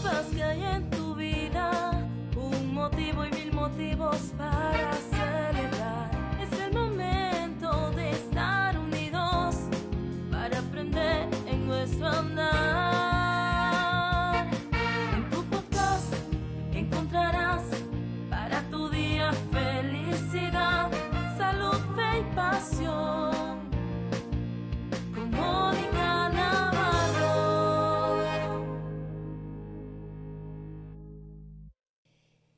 sepas que hay en tu vida un motivo y mil motivos para celebrar. Es el momento de estar unidos para aprender en nuestro andar. En tu podcast encontrarás para tu día felicidad, salud, fe y pasión. Con Mónica Navarro.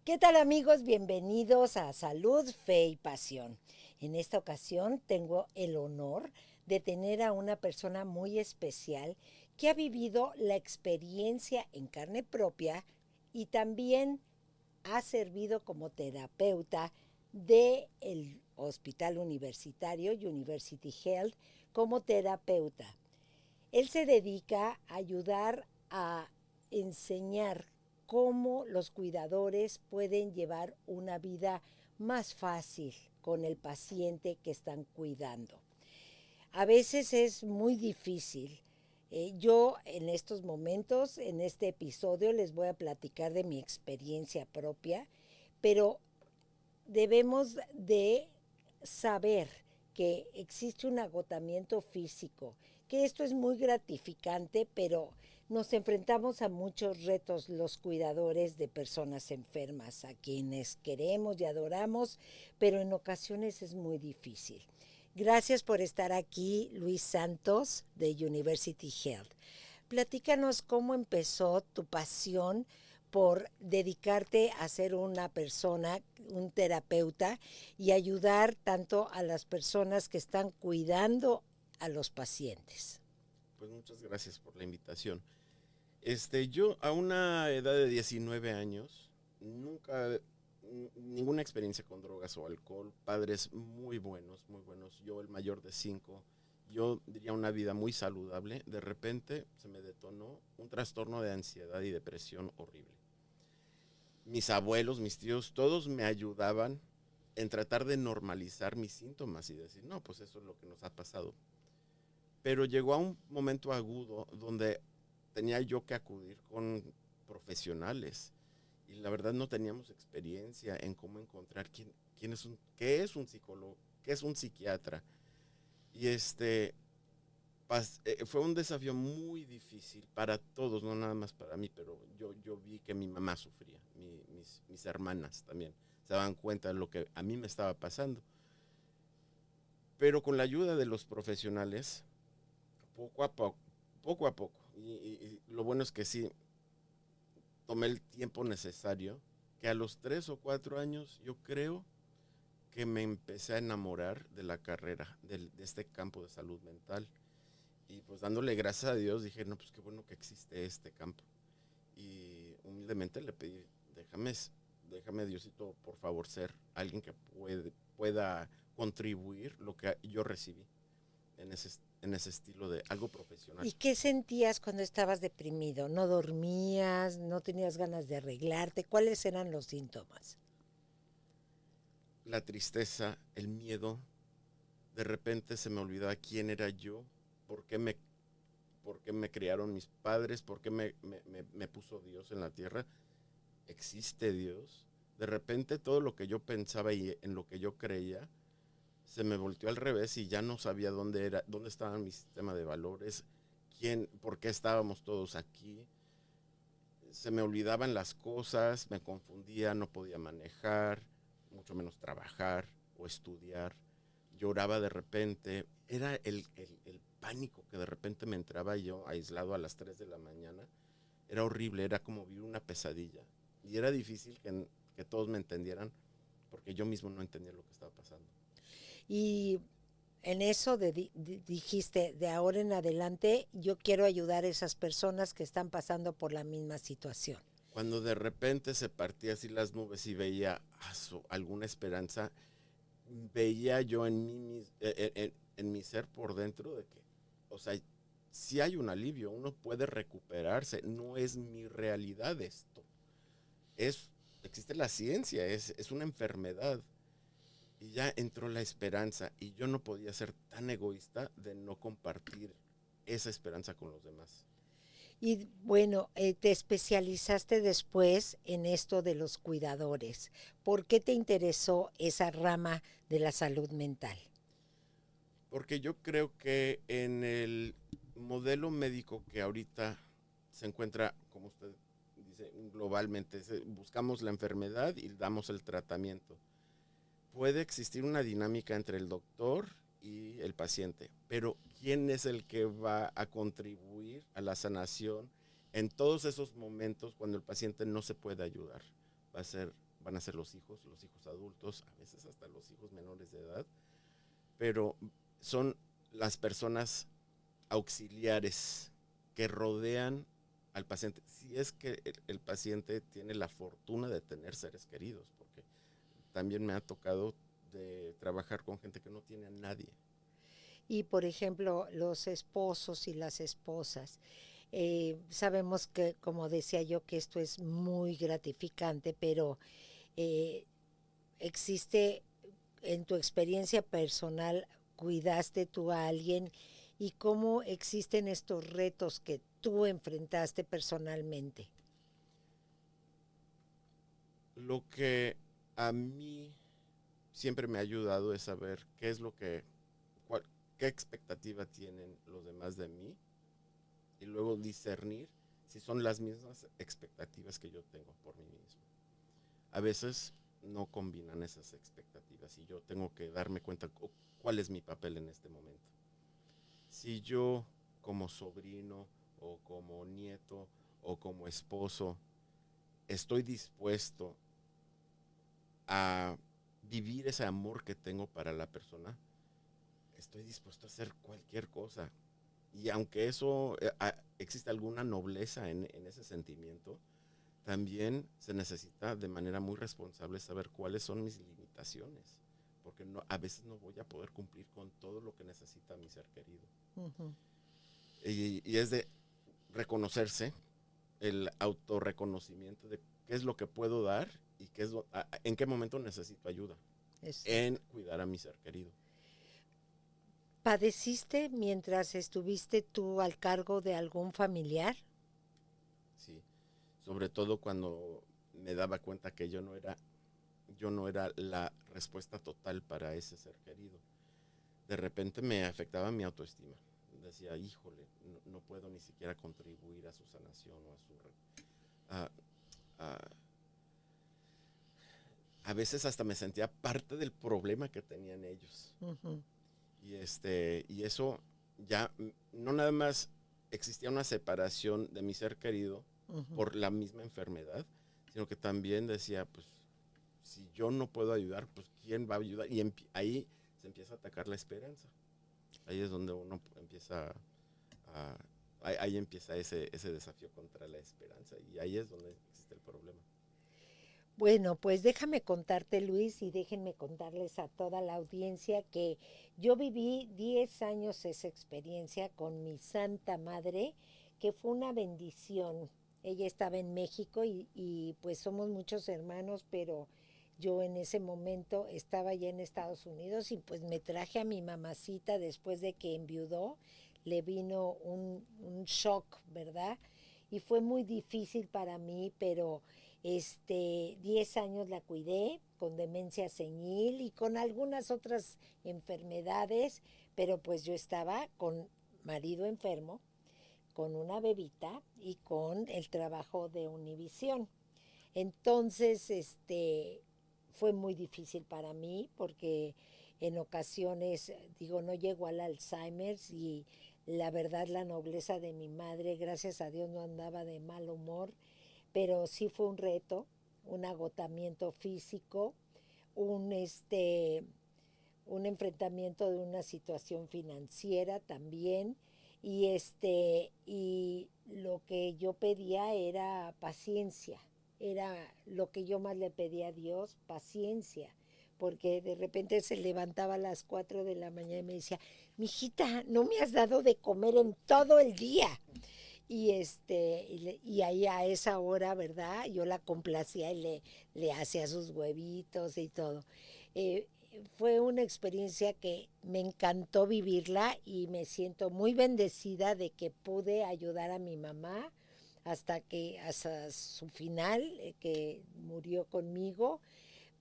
¿Qué tal, amigos? Bienvenidos a Salud, Fe y Pasión. En esta ocasión tengo el honor de tener a una persona muy especial que ha vivido la experiencia en carne propia y también ha servido como terapeuta del Hospital Universitario University Health como terapeuta. Él se dedica a ayudar a enseñar cómo los cuidadores pueden llevar una vida más fácil con el paciente que están cuidando. A veces es muy difícil. Yo en estos momentos, en este episodio, les voy a platicar de mi experiencia propia, pero debemos de saber que existe un agotamiento físico, que esto es muy gratificante, pero nos enfrentamos a muchos retos los cuidadores de personas enfermas, a quienes queremos y adoramos, pero en ocasiones es muy difícil. Gracias por estar aquí, Luis Santos, de University Health. Platícanos cómo empezó tu pasión por dedicarte a ser una persona, un terapeuta, y ayudar tanto a las personas que están cuidando a los pacientes. Pues muchas gracias por la invitación. Yo a una edad de 19 años, ninguna experiencia con drogas o alcohol, padres muy buenos, yo el mayor de 5, yo diría una vida muy saludable, de repente se me detonó un trastorno de ansiedad y depresión horrible. Mis abuelos, mis tíos, todos me ayudaban en tratar de normalizar mis síntomas y decir, no, pues eso es lo que nos ha pasado. Pero llegó a un momento agudo donde tenía yo que acudir con profesionales y la verdad no teníamos experiencia en cómo encontrar qué es un psicólogo, qué es un psiquiatra. Y fue un desafío muy difícil para todos, no nada más para mí, pero yo vi que mi mamá sufría, mis hermanas también se daban cuenta de lo que a mí me estaba pasando. Pero con la ayuda de los profesionales, poco a poco, y lo bueno es que sí, tomé el tiempo necesario, que a los 3 o 4 años yo creo que me empecé a enamorar de la carrera, de este campo de salud mental. Y pues dándole gracias a Dios dije, no, pues qué bueno que existe este campo. Y humildemente le pedí, déjame Diosito, por favor, ser alguien que pueda contribuir lo que yo recibí en ese estilo de algo profesional. ¿Y qué sentías cuando estabas deprimido? ¿No dormías? ¿No tenías ganas de arreglarte? ¿Cuáles eran los síntomas? La tristeza, el miedo, de repente se me olvidaba quién era yo, por qué me criaron mis padres, por qué me puso Dios en la tierra. ¿Existe Dios? De repente todo lo que yo pensaba y en lo que yo creía se me volteó al revés y ya no sabía dónde estaba mi sistema de valores, por qué estábamos todos aquí. Se me olvidaban las cosas, me confundía, no podía manejar, mucho menos trabajar o estudiar. Lloraba de repente, era el pánico que de repente me entraba yo aislado a las 3 de la mañana. Era horrible, era como vivir una pesadilla. Y era difícil que todos me entendieran porque yo mismo no entendía lo que estaba pasando. Y en eso dijiste, de ahora en adelante yo quiero ayudar a esas personas que están pasando por la misma situación. Cuando de repente se partía así las nubes y veía alguna esperanza, veía yo en mi ser por dentro de que, o sea, sí hay un alivio, uno puede recuperarse, no es mi realidad esto. Existe la ciencia, es una enfermedad. Y ya entró la esperanza y yo no podía ser tan egoísta de no compartir esa esperanza con los demás. Y bueno, te especializaste después en esto de los cuidadores. ¿Por qué te interesó esa rama de la salud mental? Porque yo creo que en el modelo médico que ahorita se encuentra, como usted dice, globalmente, buscamos la enfermedad y damos el tratamiento. Puede existir una dinámica entre el doctor y el paciente, pero ¿quién es el que va a contribuir a la sanación en todos esos momentos cuando el paciente no se puede ayudar? Van a ser los hijos adultos, a veces hasta los hijos menores de edad, pero son las personas auxiliares que rodean al paciente, si es que el paciente tiene la fortuna de tener seres queridos, porque también me ha tocado de trabajar con gente que no tiene a nadie. Y por ejemplo, los esposos y las esposas. Sabemos que, como decía yo, que esto es muy gratificante, pero eh, existe en tu experiencia personal, ¿cuidaste tú a alguien? ¿Y cómo existen estos retos que tú enfrentaste personalmente? Lo que a mí siempre me ha ayudado es saber cuál, qué expectativa tienen los demás de mí y luego discernir si son las mismas expectativas que yo tengo por mí mismo. A veces no combinan esas expectativas y yo tengo que darme cuenta cuál es mi papel en este momento. Si yo como sobrino o como nieto o como esposo estoy dispuesto a vivir ese amor que tengo para la persona, estoy dispuesto a hacer cualquier cosa. Y aunque eso existe alguna nobleza en ese sentimiento, también se necesita de manera muy responsable saber cuáles son mis limitaciones, porque a veces no voy a poder cumplir con todo lo que necesita mi ser querido. Ujú. Y es de reconocerse, el autorreconocimiento de qué es lo que puedo dar y en qué momento necesito ayuda en cuidar a mi ser querido. ¿Padeciste mientras estuviste tú al cargo de algún familiar? Sí, sobre todo cuando me daba cuenta que yo no era la respuesta total para ese ser querido. De repente me afectaba mi autoestima. Decía, híjole, no puedo ni siquiera contribuir a su sanación o a, a, a veces hasta me sentía parte del problema que tenían ellos. Ujú. Y eso ya no nada más existía una separación de mi ser querido Ujú. por la misma enfermedad, sino que también decía, pues, si yo no puedo ayudar, pues, ¿quién va a ayudar? Y ahí se empieza a atacar la esperanza. Ahí es donde uno empieza ahí empieza ese desafío contra la esperanza y ahí es donde existe el problema. Bueno, pues déjame contarte, Luis, y déjenme contarles a toda la audiencia que yo viví 10 años esa experiencia con mi santa madre, que fue una bendición. Ella estaba en México y pues somos muchos hermanos, pero yo en ese momento estaba ya en Estados Unidos y pues me traje a mi mamacita después de que enviudó, le vino un shock, ¿verdad? Y fue muy difícil para mí, pero 10 años la cuidé con demencia senil y con algunas otras enfermedades, pero pues yo estaba con marido enfermo, con una bebita y con el trabajo de Univisión. Entonces, fue muy difícil para mí porque en ocasiones, digo, no llego al Alzheimer y la verdad la nobleza de mi madre, gracias a Dios no andaba de mal humor, pero sí fue un reto, un agotamiento físico, un, un enfrentamiento de una situación financiera también y lo que yo pedía era paciencia, era lo que yo más le pedía a Dios, paciencia, porque de repente se levantaba a las 4 de la mañana y me decía, mijita, no me has dado de comer en todo el día. Y ahí a esa hora, ¿verdad? Yo la complacía y le hacía sus huevitos y todo. Eh, fue una experiencia que me encantó vivirla y me siento muy bendecida de que pude ayudar a mi mamá hasta su final, que murió conmigo,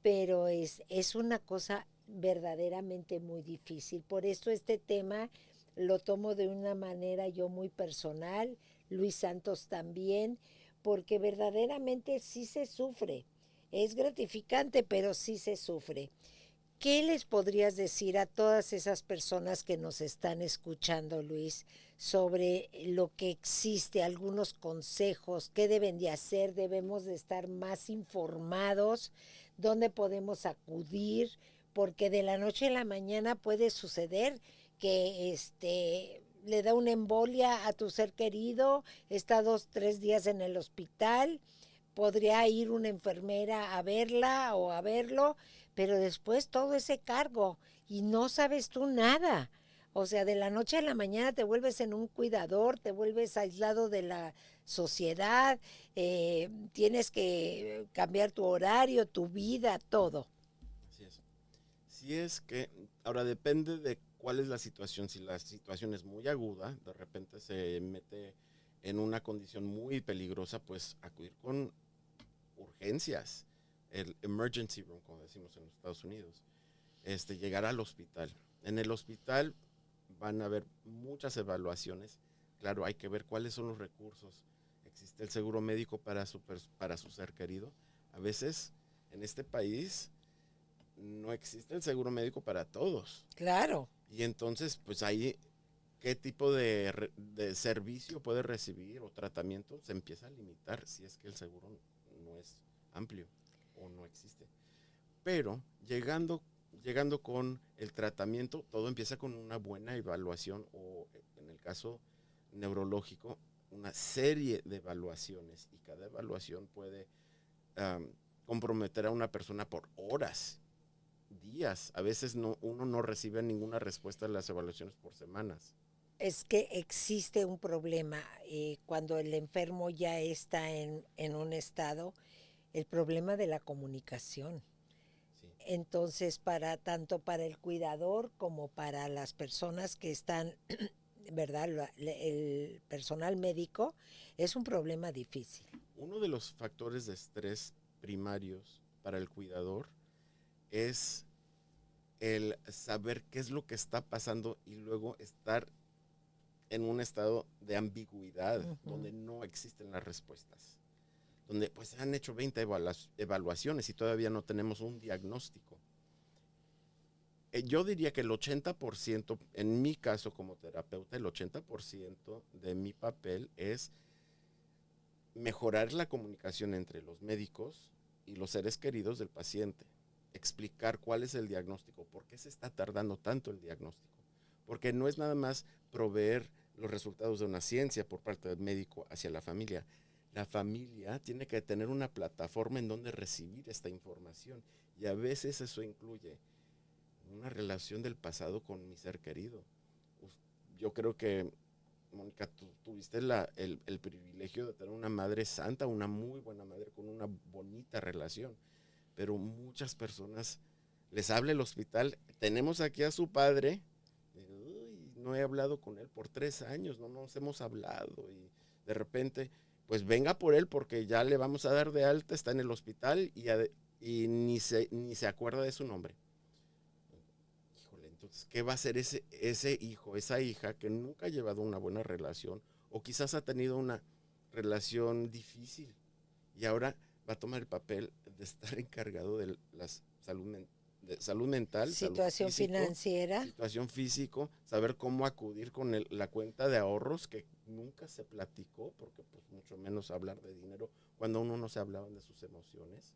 pero es una cosa verdaderamente muy difícil. Por eso este tema lo tomo de una manera yo muy personal, Luis Santos también, porque verdaderamente sí se sufre. Es gratificante, pero sí se sufre. ¿Qué les podrías decir a todas esas personas que nos están escuchando, Luis, sobre lo que existe, algunos consejos, qué deben de hacer, debemos de estar más informados, dónde podemos acudir, porque de la noche a la mañana puede suceder que le da una embolia a tu ser querido, está 2, 3 días en el hospital, podría ir una enfermera a verla o a verlo, pero después todo ese cargo y no sabes tú nada. O sea, de la noche a la mañana te vuelves en un cuidador, te vuelves aislado de la sociedad, tienes que cambiar tu horario, tu vida, todo. Así es. Si es que, ahora depende de cuál es la situación. Si la situación es muy aguda, de repente se mete en una condición muy peligrosa, pues acudir con urgencias, el emergency room, como decimos en los Estados Unidos, llegar al hospital. En el hospital van a haber muchas evaluaciones. Claro, hay que ver cuáles son los recursos. ¿Existe el seguro médico para su ser querido? A veces en este país no existe el seguro médico para todos. Claro. Y entonces, pues ahí, ¿qué tipo de servicio puede recibir o tratamiento? Se empieza a limitar si es que el seguro no es amplio o no existe. Pero llegando con el tratamiento, todo empieza con una buena evaluación o, en el caso neurológico, una serie de evaluaciones, y cada evaluación puede comprometer a una persona por horas, días. A veces uno no recibe ninguna respuesta a las evaluaciones por semanas. Es que existe un problema cuando el enfermo ya está en un estado, el problema de la comunicación. Sí. Entonces, tanto para el cuidador como para las personas que están, ¿verdad? El personal médico, es un problema difícil. Uno de los factores de estrés primarios para el cuidador es el saber qué es lo que está pasando y luego estar en un estado de ambigüedad, donde no existen las respuestas, donde pues se han hecho 20 evaluaciones y todavía no tenemos un diagnóstico. Yo diría que el 80%, en mi caso como terapeuta, el 80% de mi papel es mejorar la comunicación entre los médicos y los seres queridos del paciente, explicar cuál es el diagnóstico, por qué se está tardando tanto el diagnóstico, porque no es nada más proveer los resultados de una ciencia por parte del médico hacia la familia. La familia tiene que tener una plataforma en donde recibir esta información, y a veces eso incluye una relación del pasado con mi ser querido. Yo creo que, Mónica, tú tuviste el privilegio de tener una madre santa, una muy buena madre con una bonita relación, pero muchas personas les habla el hospital, tenemos aquí a su padre, no he hablado con él por 3 años, no nos hemos hablado, y de repente, pues venga por él porque ya le vamos a dar de alta, está en el hospital y ni se acuerda de su nombre. Híjole, entonces, ¿qué va a hacer ese hijo, esa hija que nunca ha llevado una buena relación o quizás ha tenido una relación difícil y ahora va a tomar el papel de estar encargado de la salud mental, situación salud físico, financiera, situación físico, saber cómo acudir con la cuenta de ahorros que nunca se platicó, porque pues mucho menos hablar de dinero cuando uno no se hablaban de sus emociones.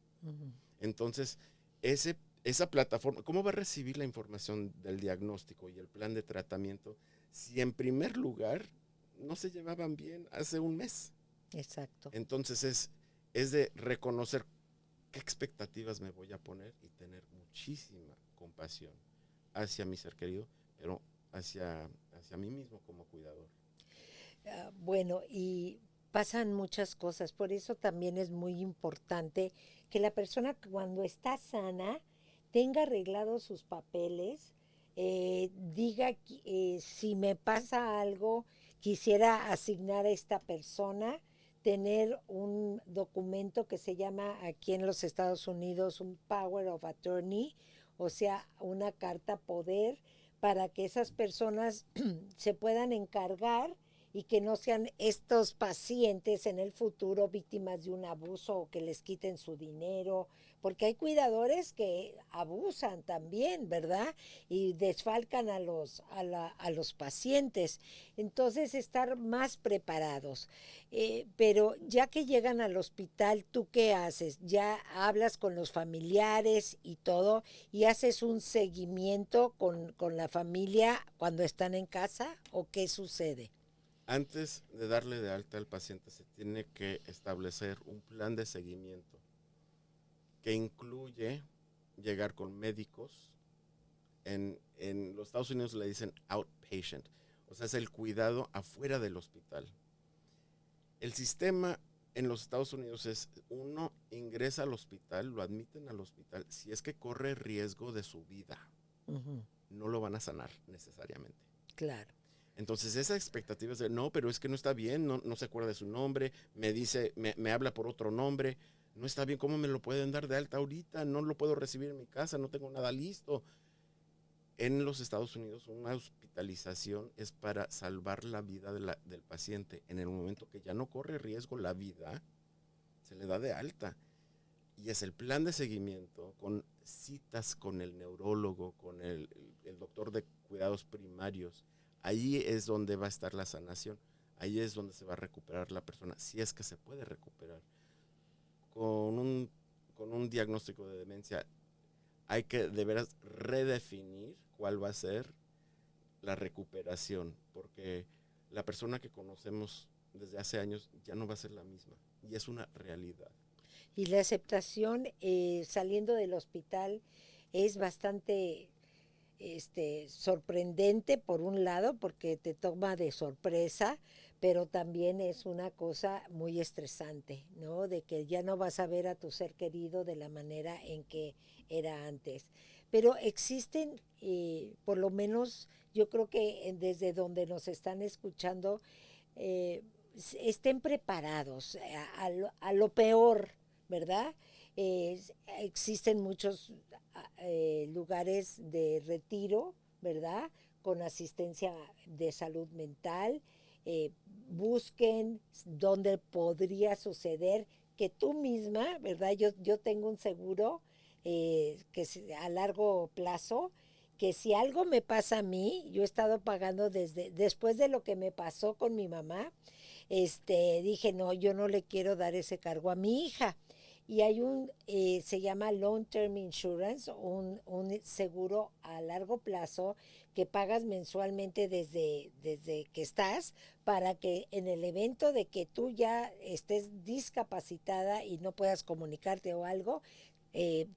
Entonces, esa plataforma, ¿cómo va a recibir la información del diagnóstico y el plan de tratamiento si en primer lugar no se llevaban bien hace un mes? Exacto. Entonces es de reconocer qué expectativas me voy a poner y tener muchísima compasión hacia mi ser querido, pero hacia mí mismo como cuidador. Bueno, y pasan muchas cosas, por eso también es muy importante que la persona cuando está sana tenga arreglados sus papeles, diga si me pasa algo, quisiera asignar a esta persona, tener un documento que se llama aquí en los Estados Unidos un Power of Attorney, o sea, una carta poder para que esas personas se puedan encargar y que no sean estos pacientes en el futuro víctimas de un abuso o que les quiten su dinero, porque hay cuidadores que abusan también, ¿verdad? Y desfalcan a los pacientes. Entonces, estar más preparados. Pero ya que llegan al hospital, ¿tú qué haces? ¿Ya hablas con los familiares y todo y haces un seguimiento con la familia cuando están en casa o qué sucede? Antes de darle de alta al paciente se tiene que establecer un plan de seguimiento que incluye llegar con médicos. En los Estados Unidos le dicen outpatient, o sea, es el cuidado afuera del hospital. El sistema en los Estados Unidos es, uno ingresa al hospital, lo admiten al hospital, si es que corre riesgo de su vida, no lo van a sanar necesariamente. Claro. Entonces esa expectativa es de, no, pero es que no está bien, no se acuerda de su nombre, me habla por otro nombre, no está bien, ¿cómo me lo pueden dar de alta ahorita? No lo puedo recibir en mi casa, no tengo nada listo. En los Estados Unidos una hospitalización es para salvar la vida del paciente. En el momento que ya no corre riesgo la vida, se le da de alta. Y es el plan de seguimiento con citas con el neurólogo, con el doctor de cuidados primarios. Ahí es donde va a estar la sanación. Ahí es donde se va a recuperar la persona, si es que se puede recuperar. Con un diagnóstico de demencia hay que de veras redefinir cuál va a ser la recuperación, porque la persona que conocemos desde hace años ya no va a ser la misma, y es una realidad. Y la aceptación saliendo del hospital es bastante sorprendente por un lado, porque te toma de sorpresa, pero también es una cosa muy estresante, ¿no? De que ya no vas a ver a tu ser querido de la manera en que era antes. Pero existen, por lo menos yo creo que desde donde nos están escuchando, estén preparados a lo peor, ¿verdad? Existen muchos lugares de retiro, ¿verdad? Con asistencia de salud mental. Busquen dónde podría suceder que tú misma, ¿verdad? Yo tengo un seguro que es a largo plazo, que si algo me pasa a mí, yo he estado pagando después de lo que me pasó con mi mamá, dije, no, yo no le quiero dar ese cargo a mi hija. Y hay se llama Long Term Insurance, un seguro a largo plazo que pagas mensualmente desde que estás, para que en el evento de que tú ya estés discapacitada y no puedas comunicarte o algo, eh,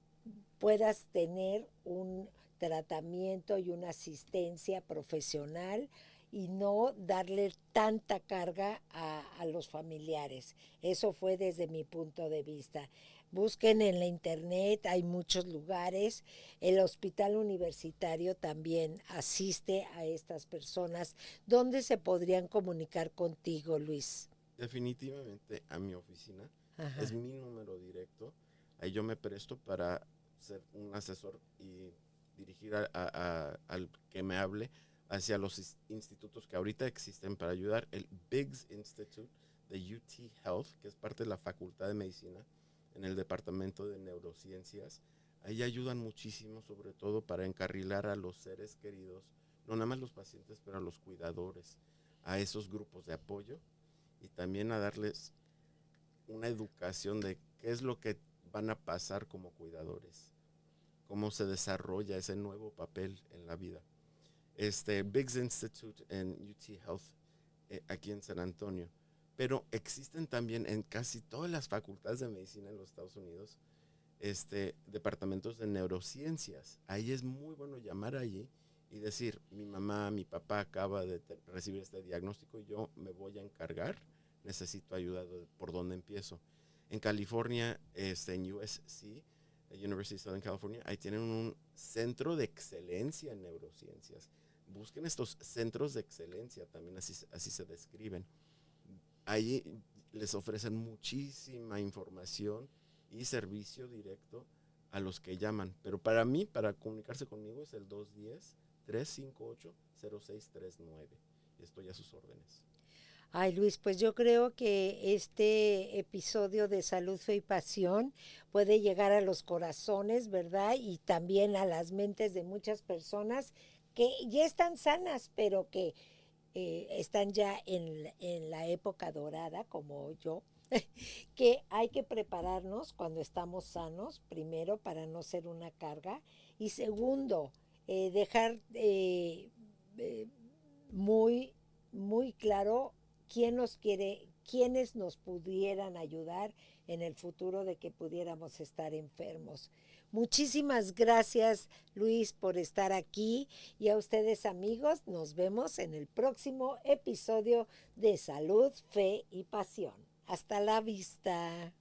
puedas tener un tratamiento y una asistencia profesional y no darle tanta carga a los familiares. Eso fue desde mi punto de vista. Busquen en la internet, hay muchos lugares. El hospital universitario también asiste a estas personas. ¿Dónde se podrían comunicar contigo, Luis? Definitivamente a mi oficina. Ajá. Es mi número directo. Ahí yo me presto para ser un asesor y dirigir al que me hable hacia los institutos que ahorita existen para ayudar. El Biggs Institute de UT Health, que es parte de la Facultad de Medicina en el Departamento de Neurociencias. Ahí ayudan muchísimo, sobre todo para encarrilar a los seres queridos, no nada más los pacientes, pero a los cuidadores, a esos grupos de apoyo, y también a darles una educación de qué es lo que van a pasar como cuidadores, cómo se desarrolla ese nuevo papel en la vida. Biggs Institute en UT Health, aquí en San Antonio, pero existen también en casi todas las facultades de medicina en los Estados Unidos, departamentos de neurociencias. Ahí es muy bueno llamar allí y decir, mi mamá, mi papá acaba de recibir este diagnóstico, yo me voy a encargar, necesito ayuda, ¿por dónde empiezo? En California, en USC, University of Southern California, ahí tienen un centro de excelencia en neurociencias. Busquen estos centros de excelencia, también así se describen. Ahí les ofrecen muchísima información y servicio directo a los que llaman. Pero para mí, para comunicarse conmigo, es el 210-358-0639. Estoy a sus órdenes. Ay, Luis, pues yo creo que este episodio de Salud, Fe y Pasión puede llegar a los corazones, ¿verdad? Y también a las mentes de muchas personas que ya están sanas, pero que están ya en la época dorada, como yo, que hay que prepararnos cuando estamos sanos, primero, para no ser una carga, y segundo, dejar muy, muy claro quién nos quiere, quiénes nos pudieran ayudar en el futuro de que pudiéramos estar enfermos. Muchísimas gracias, Luis, por estar aquí, y a ustedes, amigos, nos vemos en el próximo episodio de Salud, Fe y Pasión. Hasta la vista.